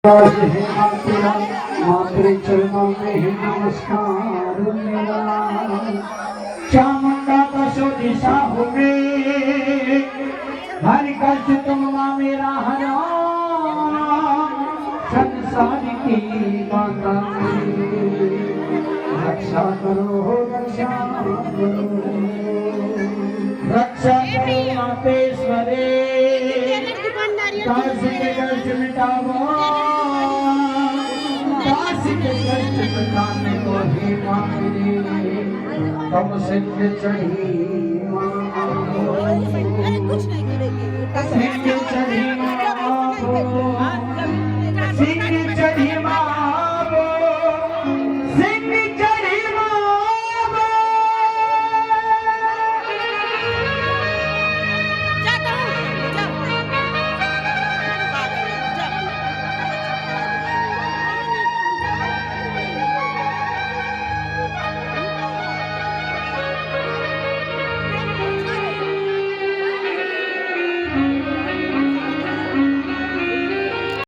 मातृ चरणों में ही नमस्कार मेरा। चामुंडा दशो दिशा हुए हर कष्ट तुम माँ मेरा हरा। संसार की माता रक्षा करो रक्षा करो रक्षा करो मातेश्वरी। दास के कष्ट मिटाओ मिटाने को ही मांगे तब सिंह चढ़ी सिंह चढ़ी सिंह चढ़ी